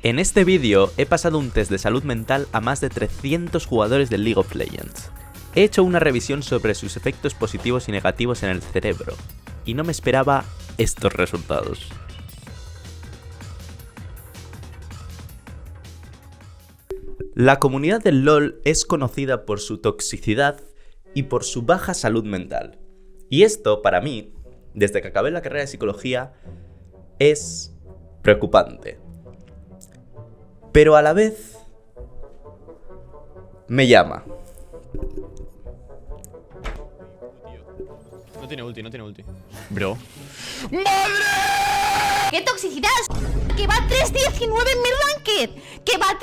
En este vídeo he pasado un test de salud mental a más de 300 jugadores del League of Legends. He hecho una revisión sobre sus efectos positivos y negativos en el cerebro, y no me esperaba estos resultados. La comunidad del LoL es conocida por su toxicidad y por su baja salud mental. Y esto, para mí, desde que acabé la carrera de psicología, es preocupante. Pero a la vez me llama. No tiene ulti. Bro. ¡Madre! ¡Qué toxicidad! ¡Que va 3-19 en mi ranked! ¡Que va 3-19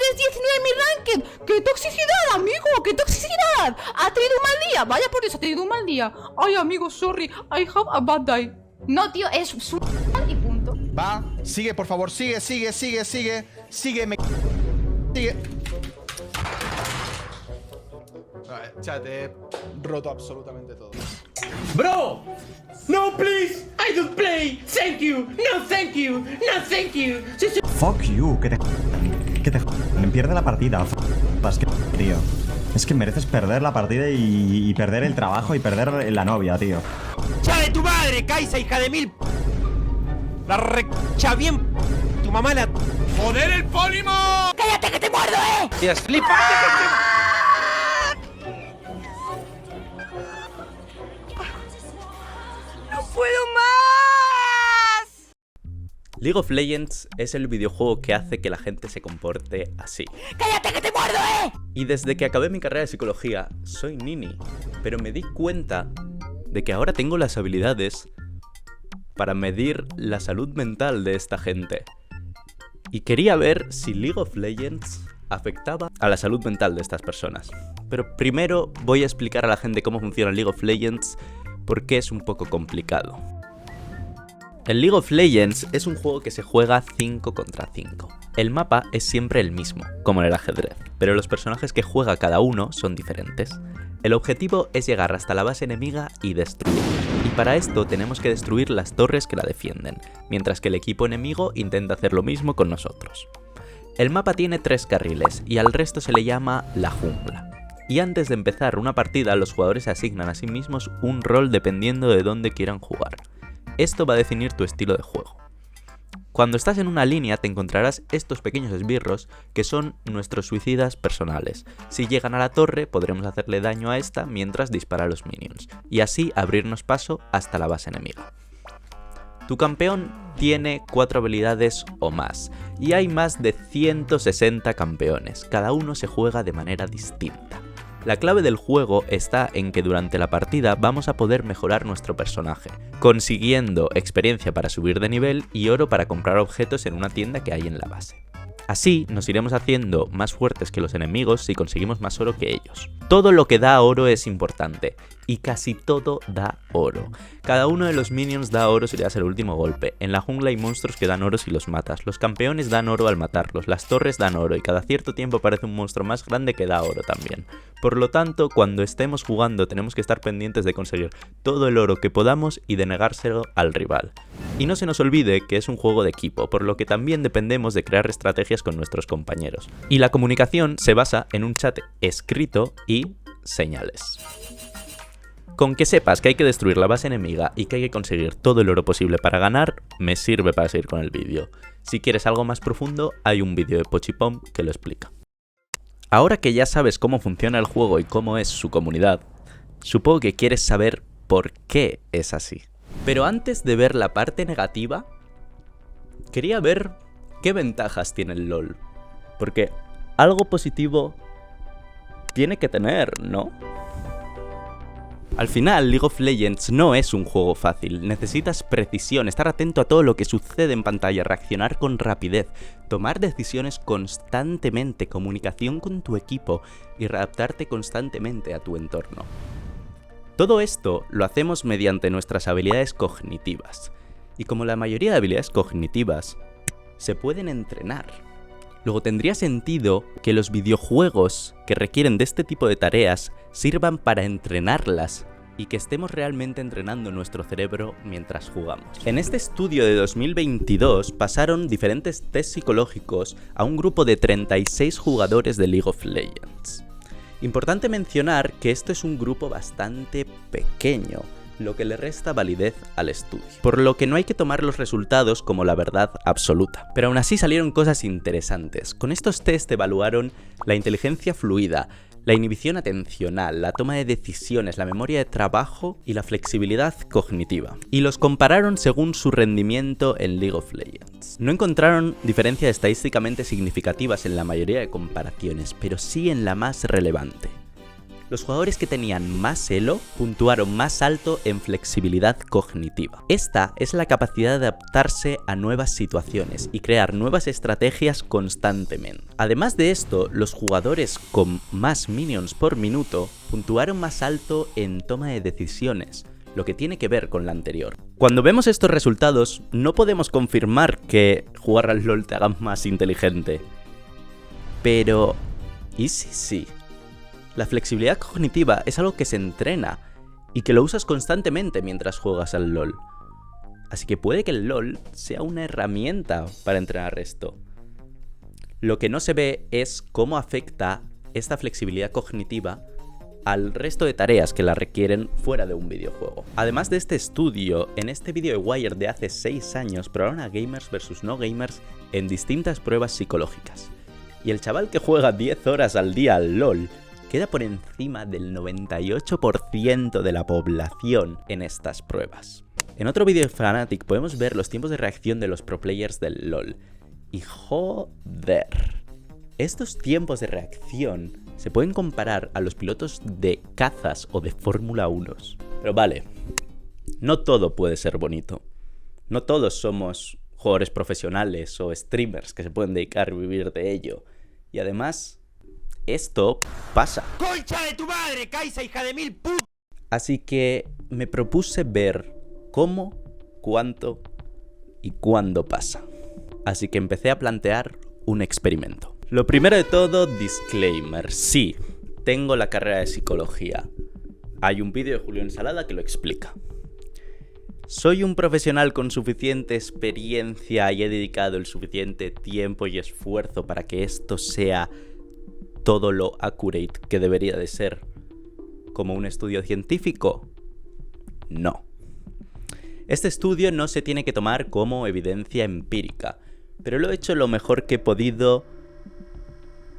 en mi ranked! ¡Qué toxicidad, amigo! ¡Qué toxicidad! ¿Ha tenido un mal día? Vaya por eso, ha tenido un mal día. Ay, amigo, sorry, I have a bad day. No, tío, es su y punto. Va, sigue, por favor, sigue. Sígueme. Sigue. Chat, he roto absolutamente todo. Bro! No, please! I don't play! Thank you! No, thank you! No, thank you! Fuck you, que te pierde la partida. Es que, tío, es que mereces perder la partida y perder el trabajo y perder la novia, tío. ¡Ya de tu madre, Kaisa, hija de mil! La recha bien... Tu mamá la... ¡Joder, el Polimo! ¡Cállate que te muerdo, eh! ¡Dios, flipate que ¡No puedo más! League of Legends es el videojuego que hace que la gente se comporte así. ¡Cállate que te muerdo, eh! Y desde que acabé mi carrera de psicología, soy Nini, pero me di cuenta de que ahora tengo las habilidades para medir la salud mental de esta gente. Y quería ver si League of Legends afectaba a la salud mental de estas personas. Pero primero voy a explicar a la gente cómo funciona League of Legends, porque es un poco complicado. El League of Legends es un juego que se juega 5 contra 5. El mapa es siempre el mismo, como en el ajedrez, pero los personajes que juega cada uno son diferentes. El objetivo es llegar hasta la base enemiga y destruirla, y para esto tenemos que destruir las torres que la defienden, mientras que el equipo enemigo intenta hacer lo mismo con nosotros. El mapa tiene 3 carriles y al resto se le llama la jungla. Y antes de empezar una partida, los jugadores se asignan a sí mismos un rol dependiendo de dónde quieran jugar. Esto va a definir tu estilo de juego. Cuando estás en una línea te encontrarás estos pequeños esbirros que son nuestros suicidas personales. Si llegan a la torre podremos hacerle daño a esta mientras dispara a los minions, y así abrirnos paso hasta la base enemiga. Tu campeón tiene 4 habilidades o más, y hay más de 160 campeones, cada uno se juega de manera distinta. La clave del juego está en que durante la partida vamos a poder mejorar nuestro personaje, consiguiendo experiencia para subir de nivel y oro para comprar objetos en una tienda que hay en la base. Así nos iremos haciendo más fuertes que los enemigos si conseguimos más oro que ellos. Todo lo que da oro es importante, y casi todo da oro. Cada uno de los minions da oro si le das el último golpe. En la jungla hay monstruos que dan oro si los matas. Los campeones dan oro al matarlos. Las torres dan oro y cada cierto tiempo aparece un monstruo más grande que da oro también. Por lo tanto, cuando estemos jugando tenemos que estar pendientes de conseguir todo el oro que podamos y de negárselo al rival. Y no se nos olvide que es un juego de equipo, por lo que también dependemos de crear estrategias con nuestros compañeros. Y la comunicación se basa en un chat escrito y señales. Con que sepas que hay que destruir la base enemiga y que hay que conseguir todo el oro posible para ganar, me sirve para seguir con el vídeo. Si quieres algo más profundo, hay un vídeo de Pochipom que lo explica. Ahora que ya sabes cómo funciona el juego y cómo es su comunidad, supongo que quieres saber por qué es así. Pero antes de ver la parte negativa, quería ver qué ventajas tiene el LoL. Porque algo positivo tiene que tener, ¿no? Al final, League of Legends no es un juego fácil, necesitas precisión, estar atento a todo lo que sucede en pantalla, reaccionar con rapidez, tomar decisiones constantemente, comunicación con tu equipo y readaptarte constantemente a tu entorno. Todo esto lo hacemos mediante nuestras habilidades cognitivas, y como la mayoría de habilidades cognitivas se pueden entrenar. Luego tendría sentido que los videojuegos que requieren de este tipo de tareas sirvan para entrenarlas y que estemos realmente entrenando nuestro cerebro mientras jugamos. En este estudio de 2022 pasaron diferentes test psicológicos a un grupo de 36 jugadores de League of Legends. Importante mencionar que esto es un grupo bastante pequeño, lo que le resta validez al estudio, por lo que no hay que tomar los resultados como la verdad absoluta. Pero aún así salieron cosas interesantes. Con estos test evaluaron la inteligencia fluida, la inhibición atencional, la toma de decisiones, la memoria de trabajo y la flexibilidad cognitiva. Y los compararon según su rendimiento en League of Legends. No encontraron diferencias estadísticamente significativas en la mayoría de comparaciones, pero sí en la más relevante. Los jugadores que tenían más elo puntuaron más alto en flexibilidad cognitiva. Esta es la capacidad de adaptarse a nuevas situaciones y crear nuevas estrategias constantemente. Además de esto, los jugadores con más minions por minuto puntuaron más alto en toma de decisiones, lo que tiene que ver con la anterior. Cuando vemos estos resultados, no podemos confirmar que jugar al LoL te haga más inteligente. Pero, ¿y si sí? La flexibilidad cognitiva es algo que se entrena y que lo usas constantemente mientras juegas al LoL. Así que puede que el LoL sea una herramienta para entrenar esto. Lo que no se ve es cómo afecta esta flexibilidad cognitiva al resto de tareas que la requieren fuera de un videojuego. Además de este estudio, en este vídeo de Wired de hace 6 años probaron a gamers versus no gamers en distintas pruebas psicológicas. Y el chaval que juega 10 horas al día al LoL queda por encima del 98% de la población en estas pruebas. En otro vídeo de Fnatic podemos ver los tiempos de reacción de los pro players del LoL. Y joder, estos tiempos de reacción se pueden comparar a los pilotos de cazas o de Fórmula 1. Pero vale, no todo puede ser bonito. No todos somos jugadores profesionales o streamers que se pueden dedicar a vivir de ello. Y además, esto pasa. ¡Concha de tu madre, Kaisa, hija de mil putas! Así que me propuse ver cómo, cuánto y cuándo pasa. Así que empecé a plantear un experimento. Lo primero de todo, disclaimer. Sí, tengo la carrera de psicología. Hay un vídeo de Julio Ensalada que lo explica. Soy un profesional con suficiente experiencia y he dedicado el suficiente tiempo y esfuerzo para que esto sea todo lo accurate que debería de ser. ¿Como un estudio científico? No. Este estudio no se tiene que tomar como evidencia empírica, pero lo he hecho lo mejor que he podido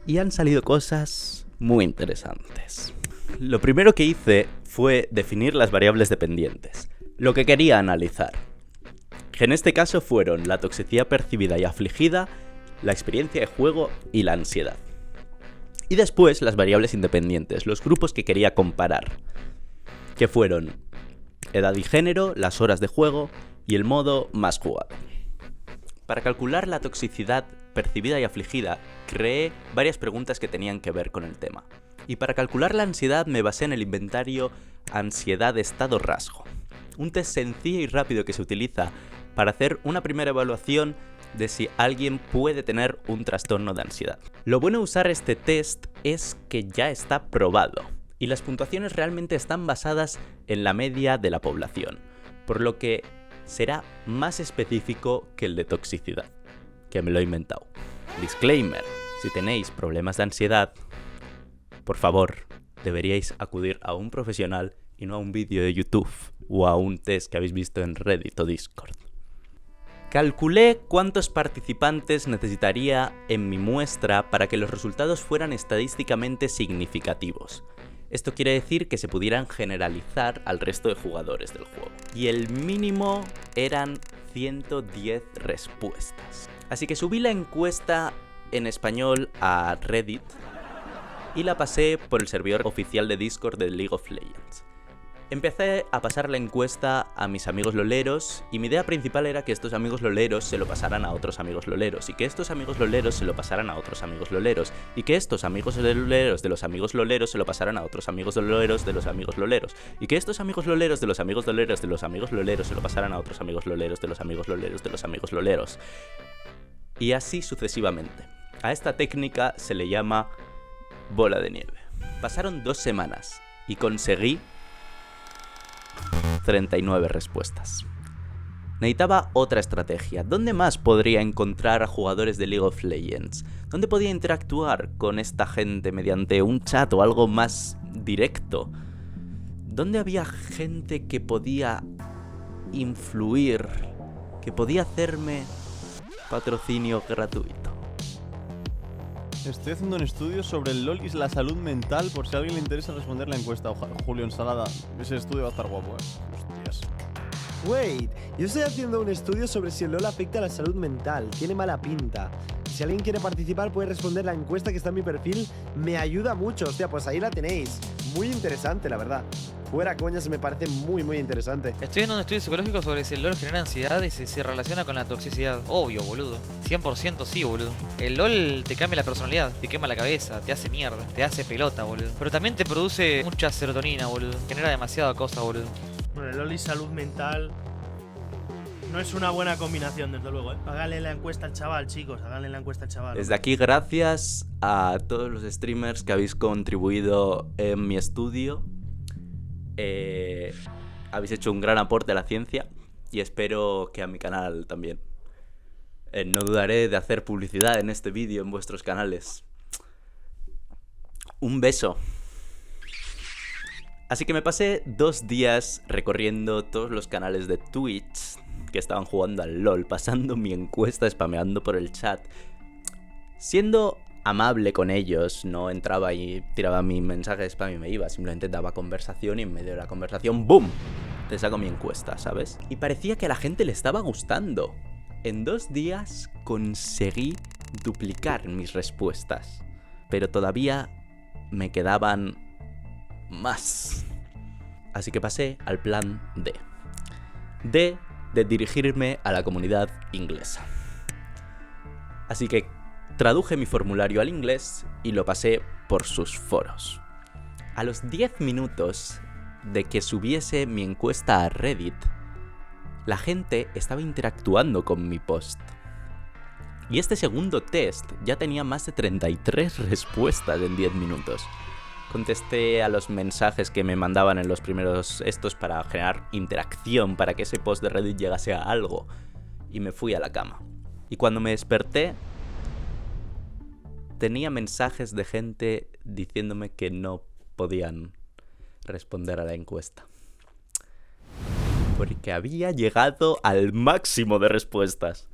y han salido cosas muy interesantes. Lo primero que hice fue definir las variables dependientes, lo que quería analizar, que en este caso fueron la toxicidad percibida y afligida, la experiencia de juego y la ansiedad. Y después las variables independientes, los grupos que quería comparar, que fueron edad y género, las horas de juego y el modo más jugado. Para calcular la toxicidad percibida y afligida, creé varias preguntas que tenían que ver con el tema. Y para calcular la ansiedad me basé en el inventario Ansiedad Estado Rasgo, un test sencillo y rápido que se utiliza para hacer una primera evaluación de si alguien puede tener un trastorno de ansiedad. Lo bueno de usar este test es que ya está probado y las puntuaciones realmente están basadas en la media de la población, por lo que será más específico que el de toxicidad, que me lo he inventado. Disclaimer, si tenéis problemas de ansiedad, por favor, deberíais acudir a un profesional y no a un vídeo de YouTube o a un test que habéis visto en Reddit o Discord. Calculé cuántos participantes necesitaría en mi muestra para que los resultados fueran estadísticamente significativos. Esto quiere decir que se pudieran generalizar al resto de jugadores del juego. Y el mínimo eran 110 respuestas. Así que subí la encuesta en español a Reddit y la pasé por el servidor oficial de Discord de League of Legends. Empecé a pasar la encuesta a mis amigos loleros y mi idea principal era que estos amigos loleros se lo pasaran a otros amigos loleros y que estos amigos loleros se lo pasaran a otros amigos loleros y que estos amigos loleros de los amigos loleros se lo pasaran a otros amigos loleros de los amigos loleros y que estos amigos loleros de los amigos loleros de los amigos loleros se lo pasaran a otros amigos loleros de los amigos loleros de los amigos loleros. Y así sucesivamente. A esta técnica se le llama bola de nieve. Pasaron 2 semanas y conseguí 39 respuestas. Necesitaba otra estrategia. ¿Dónde más podría encontrar a jugadores de League of Legends? ¿Dónde podía interactuar con esta gente mediante un chat o algo más directo? ¿Dónde había gente que podía influir, que podía hacerme patrocinio gratuito? Estoy haciendo un estudio sobre el LoL y la salud mental por si a alguien le interesa responder la encuesta. Julio Ensalada, ese estudio va a estar guapo, Hostias. Wait, yo estoy haciendo un estudio sobre si el LoL afecta a la salud mental. Tiene mala pinta. Si alguien quiere participar puede responder la encuesta que está en mi perfil. Me ayuda mucho, hostia, pues ahí la tenéis. Muy interesante, la verdad. Fuera coñas, me parece muy interesante. Estoy en un estudio psicológico sobre si el LoL genera ansiedad y si se relaciona con la toxicidad. Obvio, boludo. 100% sí, boludo. El LoL te cambia la personalidad, te quema la cabeza, te hace mierda, te hace pelota, boludo. Pero también te produce mucha serotonina, boludo. Genera demasiada cosa, boludo. Bueno, el LoL y salud mental no es una buena combinación, desde luego, ¿eh? Háganle la encuesta al chaval, chicos, háganle la encuesta al chaval. Desde aquí, gracias a todos los streamers que habéis contribuido en mi estudio. Habéis hecho un gran aporte a la ciencia y espero que a mi canal también. No dudaré de hacer publicidad en este vídeo en vuestros canales. Un beso. Así que me pasé 2 días recorriendo todos los canales de Twitch que estaban jugando al LoL, pasando mi encuesta, spameando por el chat, siendo amable con ellos. No entraba y tiraba mi mensaje de spam y me iba, simplemente daba conversación y en medio de la conversación ¡boom! Te saco mi encuesta, ¿sabes? Y parecía que a la gente le estaba gustando. En 2 días conseguí duplicar mis respuestas, pero todavía me quedaban más. Así que pasé al plan D. D de dirigirme a la comunidad inglesa. Así que traduje mi formulario al inglés y lo pasé por sus foros. A los 10 minutos de que subiese mi encuesta a Reddit, la gente estaba interactuando con mi post. Y este segundo test ya tenía más de 33 respuestas en 10 minutos. Contesté a los mensajes que me mandaban en los primeros estos para generar interacción, para que ese post de Reddit llegase a algo. Y me fui a la cama. Y cuando me desperté, tenía mensajes de gente diciéndome que no podían responder a la encuesta. Porque había llegado al máximo de respuestas.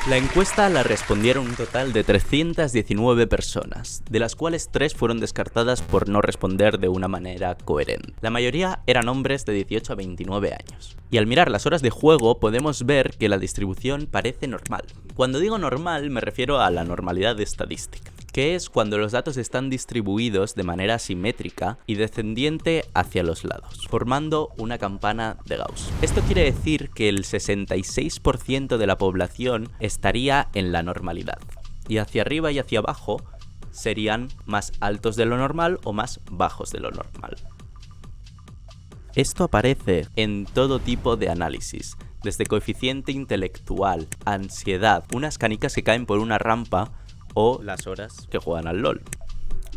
La encuesta la respondieron un total de 319 personas, de las cuales 3 fueron descartadas por no responder de una manera coherente. La mayoría eran hombres de 18 a 29 años. Y al mirar las horas de juego podemos ver que la distribución parece normal. Cuando digo normal me refiero a la normalidad estadística, que es cuando los datos están distribuidos de manera simétrica y descendiente hacia los lados, formando una campana de Gauss. Esto quiere decir que el 66% de la población estaría en la normalidad, y hacia arriba y hacia abajo serían más altos de lo normal o más bajos de lo normal. Esto aparece en todo tipo de análisis, desde coeficiente intelectual, ansiedad, unas canicas que caen por una rampa o las horas que juegan al LoL.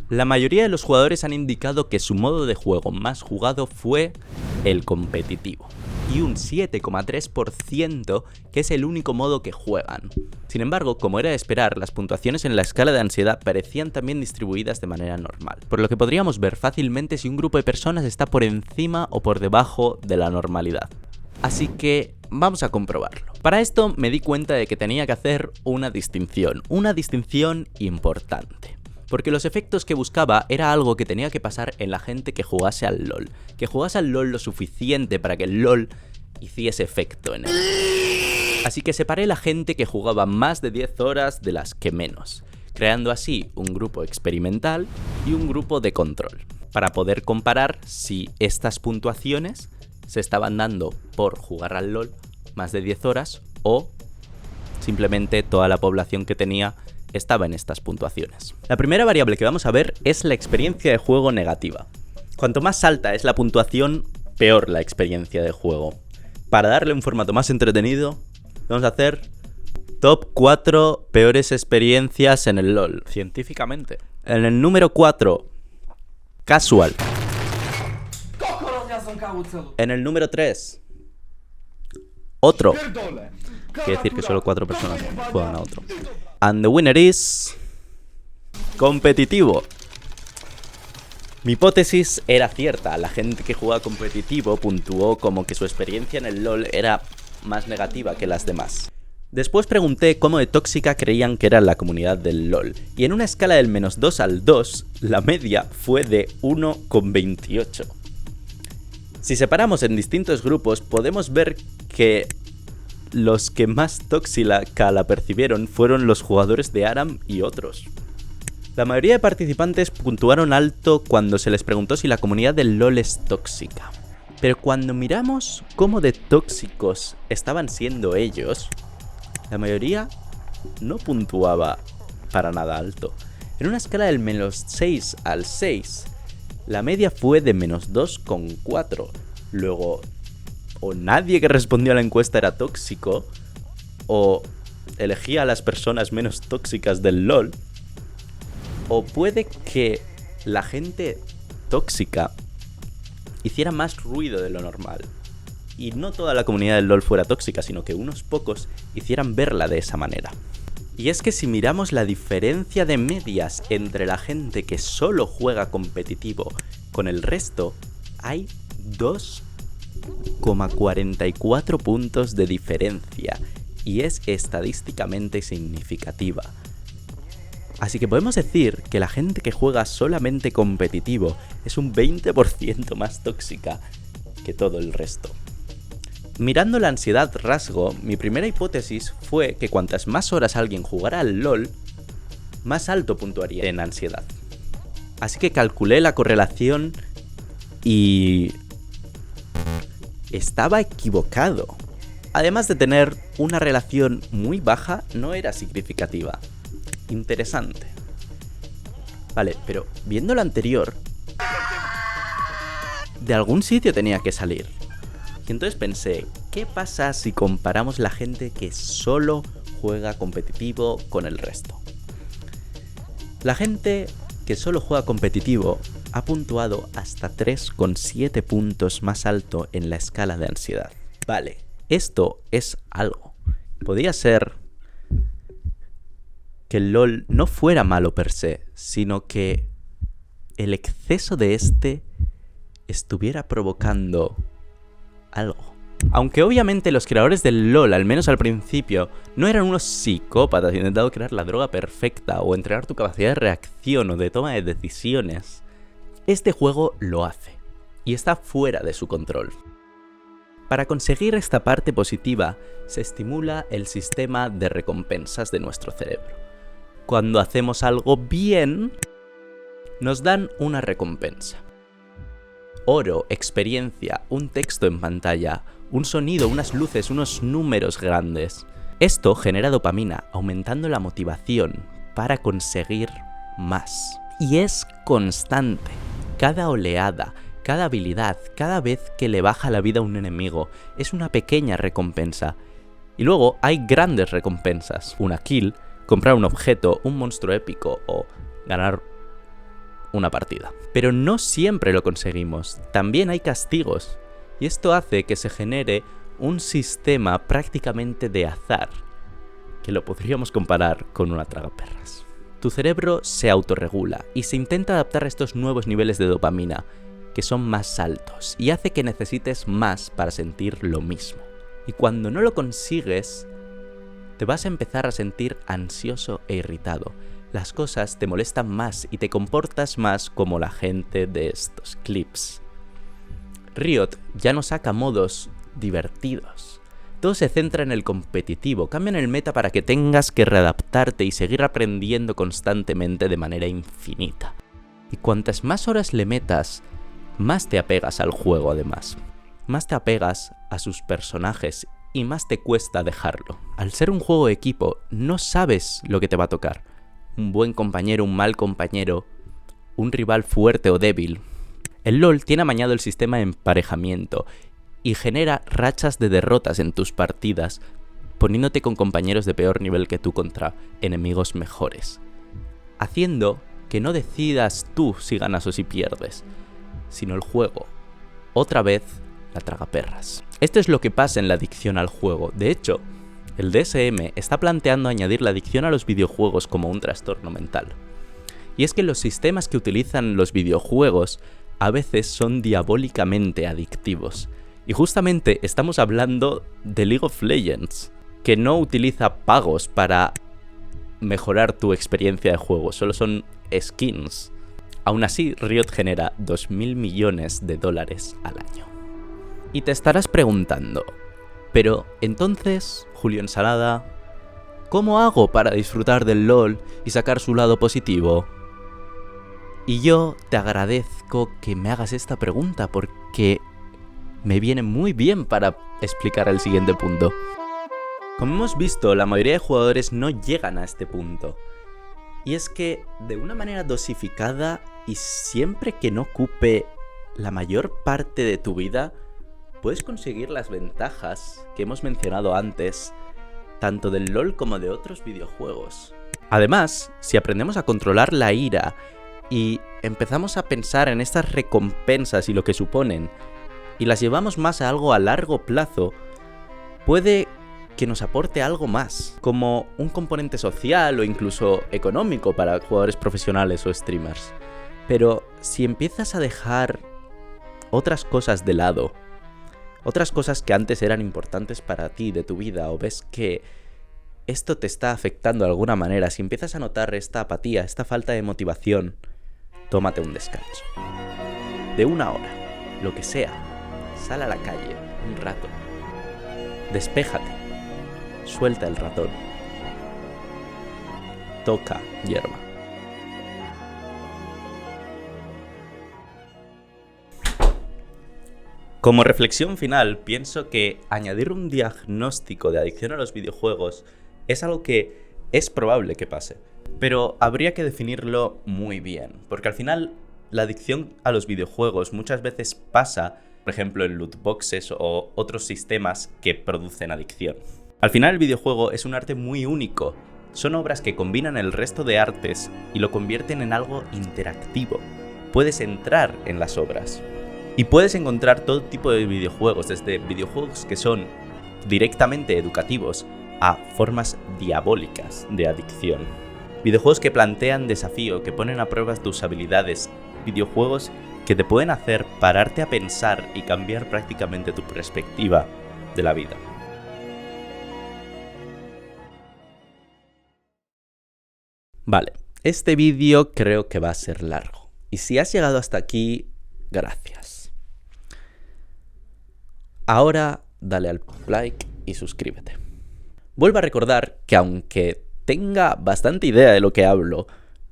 La mayoría de los jugadores han indicado que su modo de juego más jugado fue el competitivo, y un 7,3% que es el único modo que juegan. Sin embargo, como era de esperar, las puntuaciones en la escala de ansiedad parecían también distribuidas de manera normal, por lo que podríamos ver fácilmente si un grupo de personas está por encima o por debajo de la normalidad. Así que vamos a comprobarlo. Para esto me di cuenta de que tenía que hacer una distinción importante. Porque los efectos que buscaba era algo que tenía que pasar en la gente que jugase al LoL. Que jugase al LoL lo suficiente para que el LoL hiciese efecto en él. Así que separé la gente que jugaba más de 10 horas de las que menos, creando así un grupo experimental y un grupo de control, para poder comparar si estas puntuaciones se estaban dando por jugar al LoL más de 10 horas o simplemente toda la población que tenía estaba en estas puntuaciones. La primera variable que vamos a ver es la experiencia de juego negativa. Cuanto más alta es la puntuación, peor la experiencia de juego. Para darle un formato más entretenido, vamos a hacer top 4 peores experiencias en el LoL, científicamente. En el número 4, casual. En el número 3. Otro. Quiere decir que solo 4 personas juegan a otro. And the winner is... competitivo. Mi hipótesis era cierta. La gente que juega competitivo puntuó como que su experiencia en el LoL era más negativa que las demás. Después pregunté cómo de tóxica creían que era la comunidad del LoL. Y en una escala del -2 al 2, la media fue de 1,28. Si separamos en distintos grupos, podemos ver que los que más tóxica la percibieron fueron los jugadores de ARAM y otros. La mayoría de participantes puntuaron alto cuando se les preguntó si la comunidad del LoL es tóxica. Pero cuando miramos cómo de tóxicos estaban siendo ellos, la mayoría no puntuaba para nada alto. En una escala del -6 al 6, la media fue de -2,4. Luego, o nadie que respondió a la encuesta era tóxico, o elegía a las personas menos tóxicas del LoL, o puede que la gente tóxica hiciera más ruido de lo normal. Y no toda la comunidad del LoL fuera tóxica, sino que unos pocos hicieran verla de esa manera. Y es que si miramos la diferencia de medias entre la gente que solo juega competitivo con el resto, hay 2,44 puntos de diferencia. Y es estadísticamente significativa. Así que podemos decir que la gente que juega solamente competitivo es un 20% más tóxica que todo el resto. Mirando la ansiedad rasgo, mi primera hipótesis fue que cuantas más horas alguien jugara al LoL, más alto puntuaría en ansiedad. Así que calculé la correlación y... estaba equivocado. Además de tener una relación muy baja, no era significativa. Interesante. Vale, pero viendo lo anterior, de algún sitio tenía que salir. Y entonces pensé, ¿qué pasa si comparamos la gente que solo juega competitivo con el resto? La gente que solo juega competitivo ha puntuado hasta 3,7 puntos más alto en la escala de ansiedad. Vale, esto es algo. Podría ser que el LoL no fuera malo per se, sino que el exceso de este estuviera provocando algo. Aunque obviamente los creadores del LoL, al menos al principio, no eran unos psicópatas intentando crear la droga perfecta o entrenar tu capacidad de reacción o de toma de decisiones, este juego lo hace y está fuera de su control. Para conseguir esta parte positiva, se estimula el sistema de recompensas de nuestro cerebro. Cuando hacemos algo bien, nos dan una recompensa. Oro, experiencia, un texto en pantalla, un sonido, unas luces, unos números grandes. Esto genera dopamina, aumentando la motivación para conseguir más. Y es constante. Cada oleada, cada habilidad, cada vez que le baja la vida a un enemigo, es una pequeña recompensa. Y luego hay grandes recompensas. Una kill, comprar un objeto, un monstruo épico o ganar una partida. Pero no siempre lo conseguimos, también hay castigos. Y esto hace que se genere un sistema prácticamente de azar, que lo podríamos comparar con una tragaperras. Tu cerebro se autorregula y se intenta adaptar a estos nuevos niveles de dopamina, que son más altos, y hace que necesites más para sentir lo mismo. Y cuando no lo consigues, te vas a empezar a sentir ansioso e irritado. Las cosas te molestan más y te comportas más como la gente de estos clips. Riot ya no saca modos divertidos. Todo se centra en el competitivo, cambian el meta para que tengas que readaptarte y seguir aprendiendo constantemente de manera infinita. Y cuantas más horas le metas, más te apegas al juego además. Más te apegas a sus personajes y más te cuesta dejarlo. Al ser un juego de equipo, no sabes lo que te va a tocar. Un buen compañero, un mal compañero, un rival fuerte o débil. El LoL tiene amañado el sistema de emparejamiento y genera rachas de derrotas en tus partidas, poniéndote con compañeros de peor nivel que tú contra enemigos mejores, haciendo que no decidas tú si ganas o si pierdes, sino el juego, otra vez la tragaperras. Esto es lo que pasa en la adicción al juego. De hecho, el DSM está planteando añadir la adicción a los videojuegos como un trastorno mental. Y es que los sistemas que utilizan los videojuegos a veces son diabólicamente adictivos. Y justamente estamos hablando de League of Legends, que no utiliza pagos para mejorar tu experiencia de juego, solo son skins. Aún así, Riot genera 2.000 millones de dólares al año. Y te estarás preguntando, pero entonces, Julio Ensalada, ¿cómo hago para disfrutar del LoL y sacar su lado positivo? Y yo te agradezco que me hagas esta pregunta porque me viene muy bien para explicar el siguiente punto. Como hemos visto, la mayoría de jugadores no llegan a este punto. Y es que, de una manera dosificada y siempre que no ocupe la mayor parte de tu vida, puedes conseguir las ventajas que hemos mencionado antes, tanto del LoL como de otros videojuegos. Además, si aprendemos a controlar la ira y empezamos a pensar en estas recompensas y lo que suponen, y las llevamos más a algo a largo plazo, puede que nos aporte algo más, como un componente social o incluso económico para jugadores profesionales o streamers. Pero si empiezas a dejar otras cosas de lado, otras cosas que antes eran importantes para ti, de tu vida, o ves que esto te está afectando de alguna manera, si empiezas a notar esta apatía, esta falta de motivación, tómate un descanso. De 1 hora, lo que sea, sal a la calle un rato, despéjate, suelta el ratón, toca hierba. Como reflexión final, pienso que añadir un diagnóstico de adicción a los videojuegos es algo que es probable que pase, pero habría que definirlo muy bien, porque al final la adicción a los videojuegos muchas veces pasa, por ejemplo, en loot boxes o otros sistemas que producen adicción. Al final el videojuego es un arte muy único, son obras que combinan el resto de artes y lo convierten en algo interactivo. Puedes entrar en las obras. Y puedes encontrar todo tipo de videojuegos, desde videojuegos que son directamente educativos a formas diabólicas de adicción. Videojuegos que plantean desafío, que ponen a prueba tus habilidades. Videojuegos que te pueden hacer pararte a pensar y cambiar prácticamente tu perspectiva de la vida. Vale, este vídeo creo que va a ser largo. Y si has llegado hasta aquí, gracias. Ahora dale al like y suscríbete. Vuelvo a recordar que aunque tenga bastante idea de lo que hablo,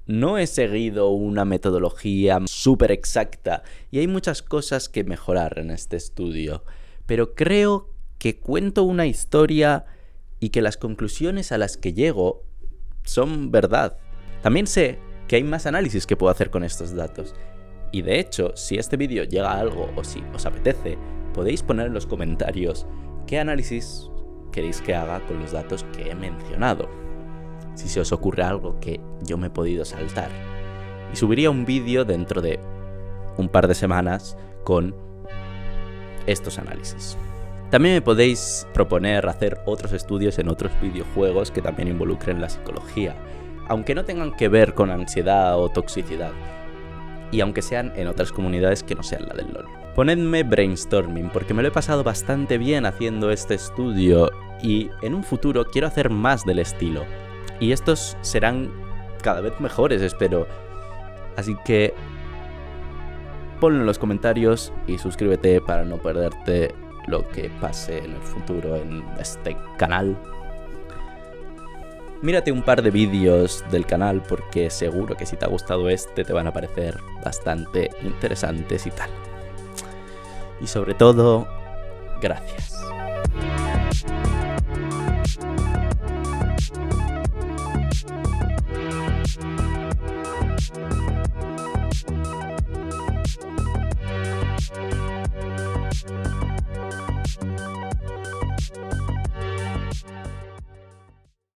no he seguido una metodología súper exacta y hay muchas cosas que mejorar en este estudio, pero creo que cuento una historia y que las conclusiones a las que llego son verdad. También sé que hay más análisis que puedo hacer con estos datos. Y de hecho, si este vídeo llega a algo o si os apetece, podéis poner en los comentarios qué análisis queréis que haga con los datos que he mencionado. Si se os ocurre algo que yo me he podido saltar. Y subiría un vídeo dentro de un par de semanas con estos análisis. También me podéis proponer hacer otros estudios en otros videojuegos que también involucren la psicología, aunque no tengan que ver con ansiedad o toxicidad. Y aunque sean en otras comunidades que no sean la del LoL. Ponedme brainstorming, porque me lo he pasado bastante bien haciendo este estudio y en un futuro quiero hacer más del estilo. Y estos serán cada vez mejores, espero. Así que ponlo en los comentarios y suscríbete para no perderte lo que pase en el futuro en este canal. Mírate un par de vídeos del canal porque seguro que si te ha gustado este te van a parecer bastante interesantes y tal. Y sobre todo, gracias.